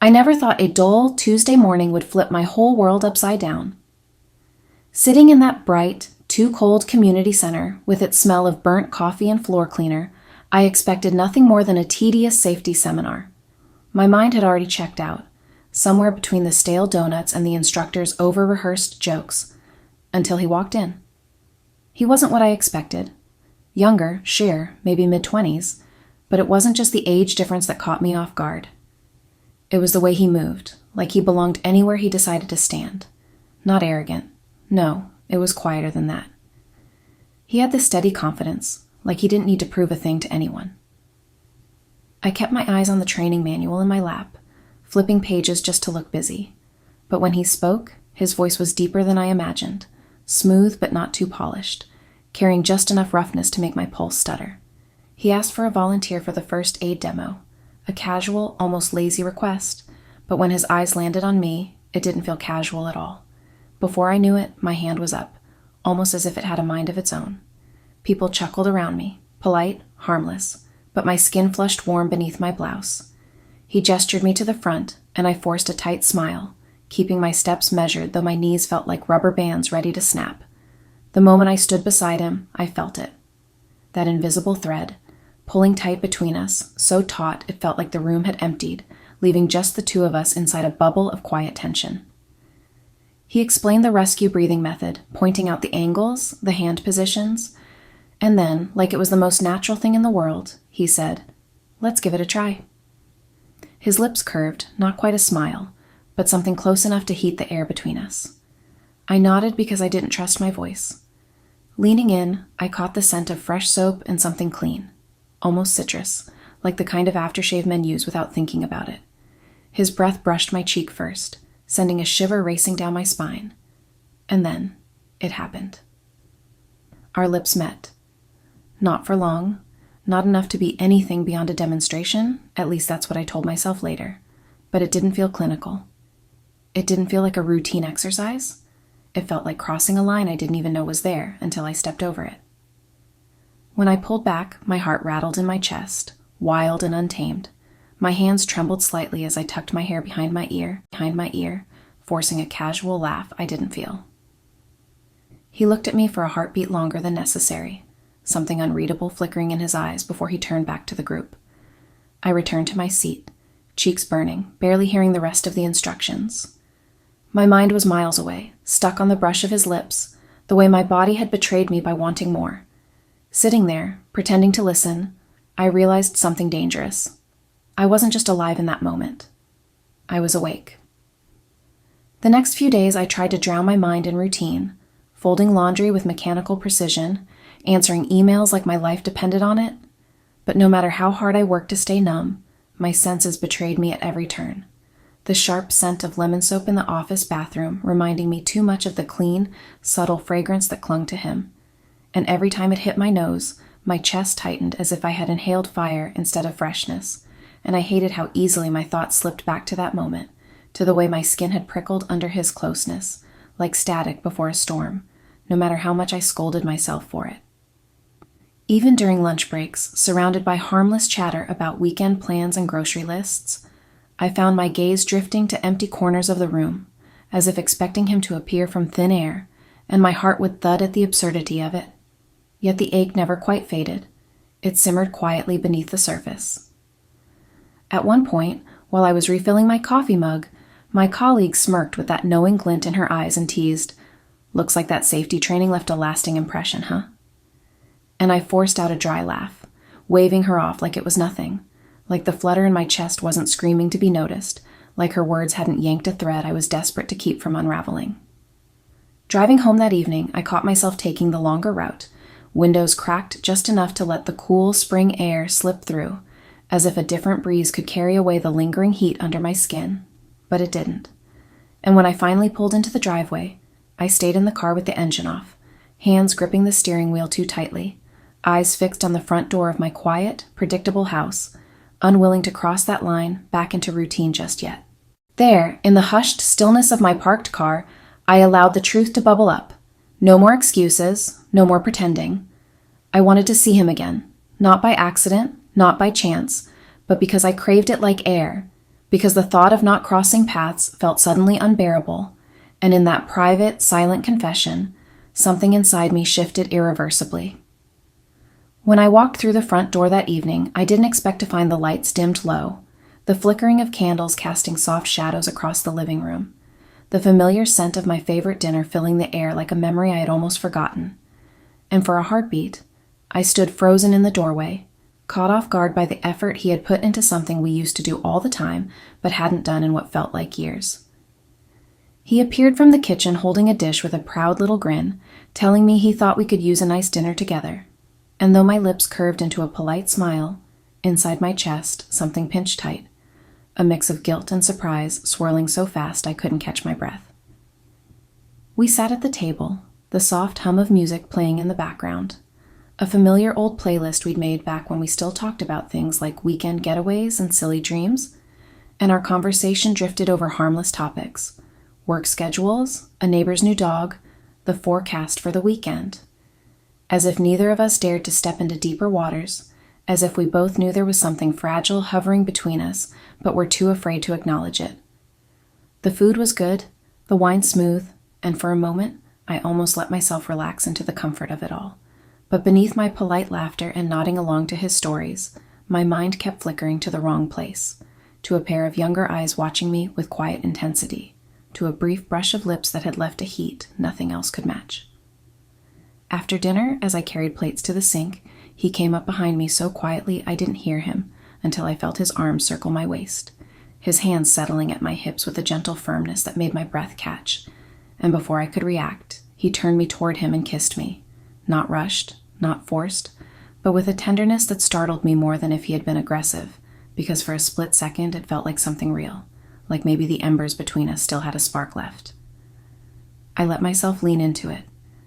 I never thought a dull Tuesday morning would flip my whole world upside down. Sitting in that bright, too-cold community center with its smell of burnt coffee and floor cleaner, I expected nothing more than a tedious safety seminar. My mind had already checked out, somewhere between the stale donuts and the instructor's over-rehearsed jokes, until he walked in. He wasn't what I expected. Younger, sure, maybe mid-20s, but it wasn't just the age difference that caught me off guard. It was the way he moved, like he belonged anywhere he decided to stand. Not arrogant. No, it was quieter than that. He had this steady confidence, like he didn't need to prove a thing to anyone. I kept my eyes on the training manual in my lap, flipping pages just to look busy. But when he spoke, his voice was deeper than I imagined, smooth but not too polished, carrying just enough roughness to make my pulse stutter. He asked for a volunteer for the first aid demo, a casual, almost lazy request, but when his eyes landed on me, it didn't feel casual at all. Before I knew it, my hand was up, almost as if it had a mind of its own. People chuckled around me, polite, harmless, but my skin flushed warm beneath my blouse. He gestured me to the front, and I forced a tight smile, keeping my steps measured though my knees felt like rubber bands ready to snap. The moment I stood beside him, I felt it. That invisible thread, pulling tight between us, so taut it felt like the room had emptied, leaving just the two of us inside a bubble of quiet tension. He explained the rescue breathing method, pointing out the angles, the hand positions, and then, like it was the most natural thing in the world, he said, "Let's give it a try." His lips curved, not quite a smile, but something close enough to heat the air between us. I nodded because I didn't trust my voice. Leaning in, I caught the scent of fresh soap and something clean, almost citrus, like the kind of aftershave men use without thinking about it. His breath brushed my cheek first, sending a shiver racing down my spine. And then, it happened. Our lips met. Not for long, not enough to be anything beyond a demonstration, at least that's what I told myself later, but it didn't feel clinical. It didn't feel like a routine exercise. It felt like crossing a line I didn't even know was there until I stepped over it. When I pulled back, my heart rattled in my chest, wild and untamed. My hands trembled slightly as I tucked my hair behind my ear, forcing a casual laugh I didn't feel. He looked at me for a heartbeat longer than necessary, something unreadable flickering in his eyes before he turned back to the group. I returned to my seat, cheeks burning, barely hearing the rest of the instructions. My mind was miles away, stuck on the brush of his lips, the way my body had betrayed me by wanting more. Sitting there, pretending to listen, I realized something dangerous. I wasn't just alive in that moment. I was awake. The next few days I tried to drown my mind in routine, folding laundry with mechanical precision, answering emails like my life depended on it. But no matter how hard I worked to stay numb, my senses betrayed me at every turn. The sharp scent of lemon soap in the office bathroom reminding me too much of the clean, subtle fragrance that clung to him. And every time it hit my nose, my chest tightened as if I had inhaled fire instead of freshness, and I hated how easily my thoughts slipped back to that moment, to the way my skin had prickled under his closeness, like static before a storm, no matter how much I scolded myself for it. Even during lunch breaks, surrounded by harmless chatter about weekend plans and grocery lists, I found my gaze drifting to empty corners of the room, as if expecting him to appear from thin air, and my heart would thud at the absurdity of it. Yet the ache never quite faded. It simmered quietly beneath the surface. At one point, while I was refilling my coffee mug, my colleague smirked with that knowing glint in her eyes and teased, "Looks like that safety training left a lasting impression, huh?" And I forced out a dry laugh, waving her off like it was nothing, like the flutter in my chest wasn't screaming to be noticed, like her words hadn't yanked a thread I was desperate to keep from unraveling. Driving home that evening, I caught myself taking the longer route, windows cracked just enough to let the cool spring air slip through, as if a different breeze could carry away the lingering heat under my skin, but it didn't. And when I finally pulled into the driveway, I stayed in the car with the engine off, hands gripping the steering wheel too tightly, eyes fixed on the front door of my quiet, predictable house, unwilling to cross that line back into routine just yet. There, in the hushed stillness of my parked car, I allowed the truth to bubble up. No more excuses, no more pretending. I wanted to see him again, not by accident, not by chance, but because I craved it like air, because the thought of not crossing paths felt suddenly unbearable, and in that private, silent confession, something inside me shifted irreversibly. When I walked through the front door that evening, I didn't expect to find the lights dimmed low, the flickering of candles casting soft shadows across the living room, the familiar scent of my favorite dinner filling the air like a memory I had almost forgotten. And for a heartbeat, I stood frozen in the doorway, caught off guard by the effort he had put into something we used to do all the time but hadn't done in what felt like years. He appeared from the kitchen holding a dish with a proud little grin, telling me he thought we could use a nice dinner together. And though my lips curved into a polite smile, inside my chest something pinched tight, a mix of guilt and surprise swirling so fast I couldn't catch my breath. We sat at the table, the soft hum of music playing in the background, a familiar old playlist we'd made back when we still talked about things like weekend getaways and silly dreams, and our conversation drifted over harmless topics, work schedules, a neighbor's new dog, the forecast for the weekend. As if neither of us dared to step into deeper waters, as if we both knew there was something fragile hovering between us, but were too afraid to acknowledge it. The food was good, the wine smooth, and for a moment, I almost let myself relax into the comfort of it all. But beneath my polite laughter and nodding along to his stories, my mind kept flickering to the wrong place, to a pair of younger eyes watching me with quiet intensity, to a brief brush of lips that had left a heat nothing else could match. After dinner, as I carried plates to the sink, he came up behind me so quietly I didn't hear him until I felt his arms circle my waist, his hands settling at my hips with a gentle firmness that made my breath catch, and before I could react, he turned me toward him and kissed me, not rushed, not forced, but with a tenderness that startled me more than if he had been aggressive, because for a split second it felt like something real, like maybe the embers between us still had a spark left. I let myself lean into it,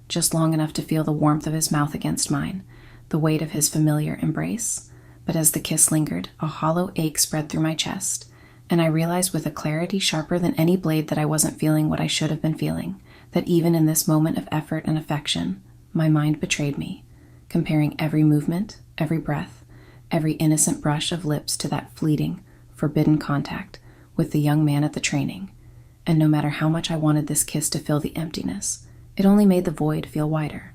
just long enough to feel the warmth of his mouth against mine, the weight of his familiar embrace, but as the kiss lingered, a hollow ache spread through my chest, and I realized with a clarity sharper than any blade that I wasn't feeling what I should have been feeling, that even in this moment of effort and affection, my mind betrayed me, comparing every movement, every breath, every innocent brush of lips to that fleeting, forbidden contact with the young man at the training, and no matter how much I wanted this kiss to fill the emptiness, it only made the void feel wider.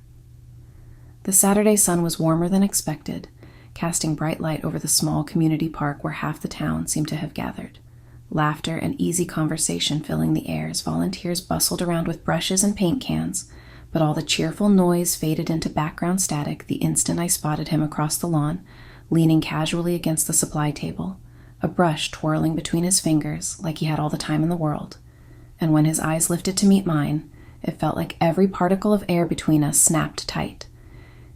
The Saturday sun was warmer than expected, casting bright light over the small community park where half the town seemed to have gathered, laughter and easy conversation filling the air as volunteers bustled around with brushes and paint cans, but all the cheerful noise faded into background static the instant I spotted him across the lawn, leaning casually against the supply table, a brush twirling between his fingers like he had all the time in the world, and when his eyes lifted to meet mine, it felt like every particle of air between us snapped tight,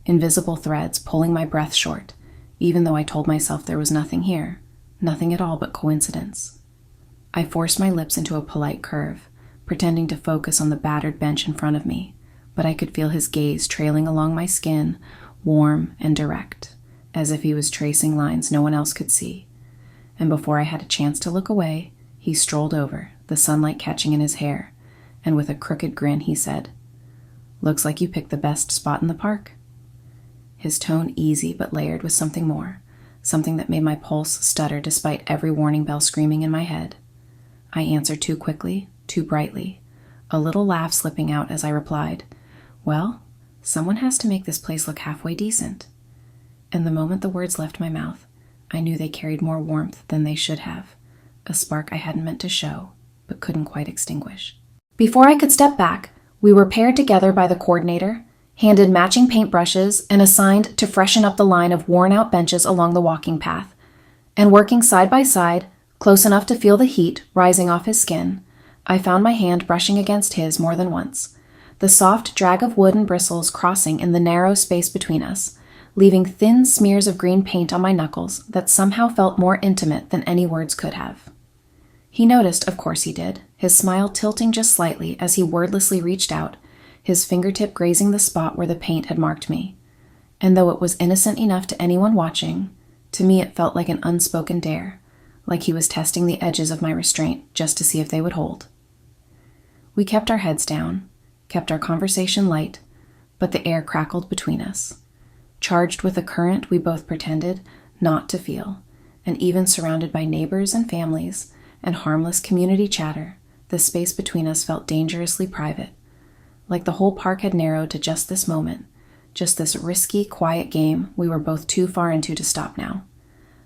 invisible threads pulling my breath short, even though I told myself there was nothing here, nothing at all but coincidence. I forced my lips into a polite curve, pretending to focus on the battered bench in front of me, but I could feel his gaze trailing along my skin, warm and direct, as if he was tracing lines no one else could see. And before I had a chance to look away, he strolled over, the sunlight catching in his hair, and with a crooked grin he said, "Looks like you picked the best spot in the park." His tone easy but layered with something more, something that made my pulse stutter despite every warning bell screaming in my head. I answered too quickly, too brightly, a little laugh slipping out as I replied, "Well, someone has to make this place look halfway decent." And the moment the words left my mouth, I knew they carried more warmth than they should have, a spark I hadn't meant to show, but couldn't quite extinguish. Before I could step back, we were paired together by the coordinator, handed matching paintbrushes, and assigned to freshen up the line of worn-out benches along the walking path, and working side by side, close enough to feel the heat rising off his skin, I found my hand brushing against his more than once, the soft drag of wood and bristles crossing in the narrow space between us, leaving thin smears of green paint on my knuckles that somehow felt more intimate than any words could have. He noticed, of course he did, his smile tilting just slightly as he wordlessly reached out, his fingertip grazing the spot where the paint had marked me. And though it was innocent enough to anyone watching, to me it felt like an unspoken dare, like he was testing the edges of my restraint just to see if they would hold. We kept our heads down, kept our conversation light, but the air crackled between us, charged with a current we both pretended not to feel, and even surrounded by neighbors and families, and harmless community chatter, the space between us felt dangerously private. Like the whole park had narrowed to just this moment, just this risky, quiet game we were both too far into to stop now.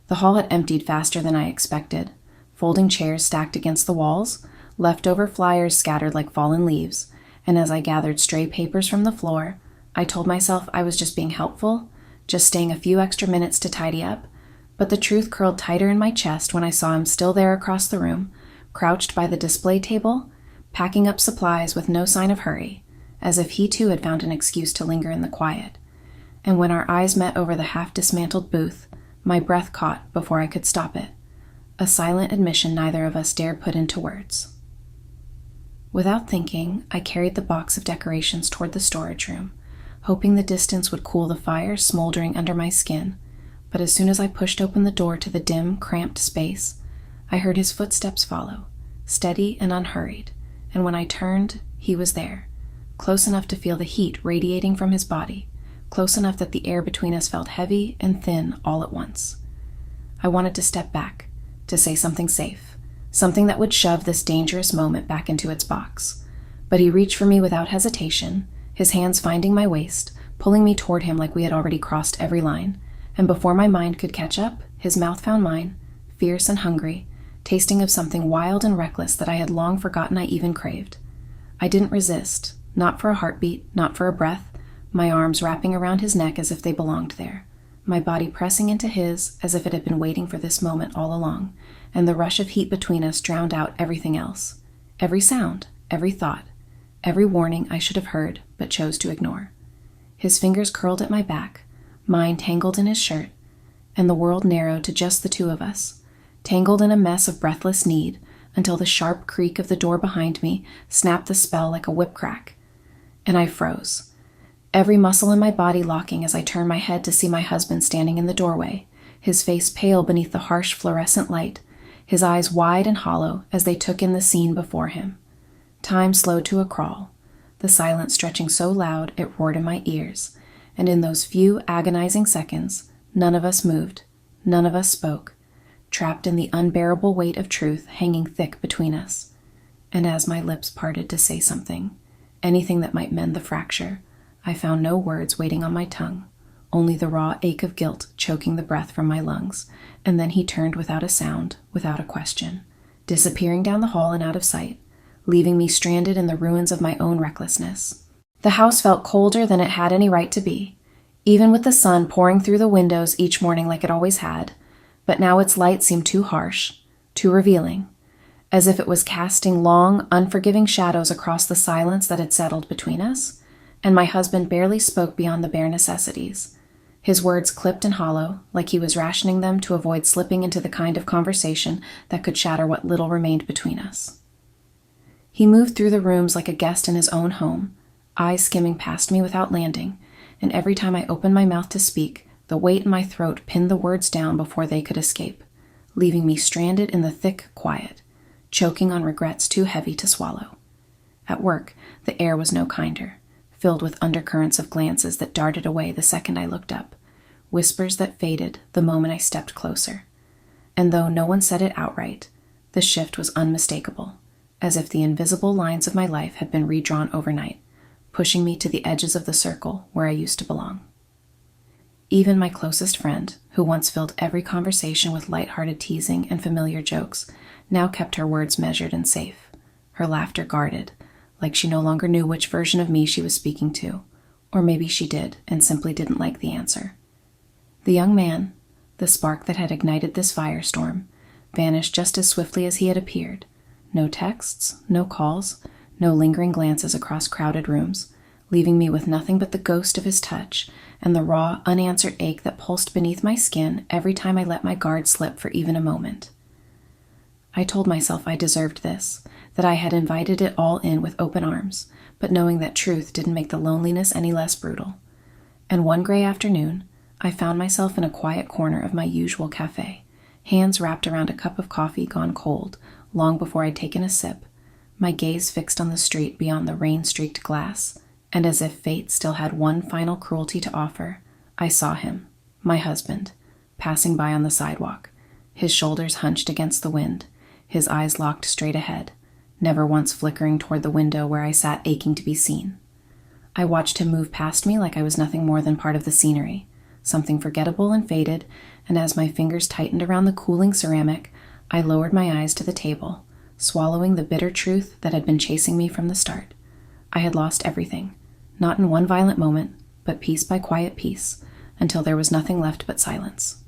The hall had emptied faster than I expected. Folding chairs stacked against the walls, leftover flyers scattered like fallen leaves, and as I gathered stray papers from the floor, I told myself I was just being helpful, just staying a few extra minutes to tidy up, but the truth curled tighter in my chest when I saw him still there across the room, crouched by the display table, packing up supplies with no sign of hurry, as if he too had found an excuse to linger in the quiet. And when our eyes met over the half-dismantled booth, my breath caught before I could stop it, a silent admission neither of us dared put into words. Without thinking, I carried the box of decorations toward the storage room, hoping the distance would cool the fire smoldering under my skin, but as soon as I pushed open the door to the dim, cramped space, I heard his footsteps follow, steady and unhurried, and when I turned, he was there, close enough to feel the heat radiating from his body, close enough that the air between us felt heavy and thin all at once. I wanted to step back, to say something safe, something that would shove this dangerous moment back into its box, but he reached for me without hesitation, his hands finding my waist, pulling me toward him like we had already crossed every line, and before my mind could catch up, his mouth found mine, fierce and hungry, tasting of something wild and reckless that I had long forgotten I even craved. I didn't resist, not for a heartbeat, not for a breath, my arms wrapping around his neck as if they belonged there, my body pressing into his as if it had been waiting for this moment all along, and the rush of heat between us drowned out everything else, every sound, every thought, every warning I should have heard but chose to ignore. His fingers curled at my back, mine tangled in his shirt, and the world narrowed to just the two of us, tangled in a mess of breathless need until the sharp creak of the door behind me snapped the spell like a whip crack. And I froze, every muscle in my body locking as I turned my head to see my husband standing in the doorway, his face pale beneath the harsh fluorescent light, his eyes wide and hollow as they took in the scene before him. Time slowed to a crawl, the silence stretching so loud it roared in my ears, and in those few agonizing seconds, none of us moved, none of us spoke, trapped in the unbearable weight of truth hanging thick between us. And as my lips parted to say something, anything that might mend the fracture, I found no words waiting on my tongue, only the raw ache of guilt choking the breath from my lungs, and then he turned without a sound, without a question, disappearing down the hall and out of sight, leaving me stranded in the ruins of my own recklessness. The house felt colder than it had any right to be, even with the sun pouring through the windows each morning like it always had, but now its light seemed too harsh, too revealing, as if it was casting long, unforgiving shadows across the silence that had settled between us, and my husband barely spoke beyond the bare necessities, his words clipped and hollow, like he was rationing them to avoid slipping into the kind of conversation that could shatter what little remained between us. He moved through the rooms like a guest in his own home, eyes skimming past me without landing, and every time I opened my mouth to speak, the weight in my throat pinned the words down before they could escape, leaving me stranded in the thick quiet, choking on regrets too heavy to swallow. At work, the air was no kinder, filled with undercurrents of glances that darted away the second I looked up, whispers that faded the moment I stepped closer. And though no one said it outright, the shift was unmistakable, as if the invisible lines of my life had been redrawn overnight, pushing me to the edges of the circle where I used to belong. Even my closest friend, who once filled every conversation with light-hearted teasing and familiar jokes, now kept her words measured and safe, her laughter guarded, like she no longer knew which version of me she was speaking to, or maybe she did and simply didn't like the answer. The young man, the spark that had ignited this firestorm, vanished just as swiftly as he had appeared. No texts, no calls, no lingering glances across crowded rooms, leaving me with nothing but the ghost of his touch and the raw, unanswered ache that pulsed beneath my skin every time I let my guard slip for even a moment. I told myself I deserved this, that I had invited it all in with open arms, but knowing that truth didn't make the loneliness any less brutal. And one gray afternoon, I found myself in a quiet corner of my usual cafe, hands wrapped around a cup of coffee gone cold, long before I'd taken a sip, my gaze fixed on the street beyond the rain-streaked glass, and as if fate still had one final cruelty to offer, I saw him, my husband, passing by on the sidewalk, his shoulders hunched against the wind, his eyes locked straight ahead, never once flickering toward the window where I sat aching to be seen. I watched him move past me like I was nothing more than part of the scenery, something forgettable and faded, and as my fingers tightened around the cooling ceramic, I lowered my eyes to the table, swallowing the bitter truth that had been chasing me from the start. I had lost everything, not in one violent moment, but piece by quiet piece, until there was nothing left but silence.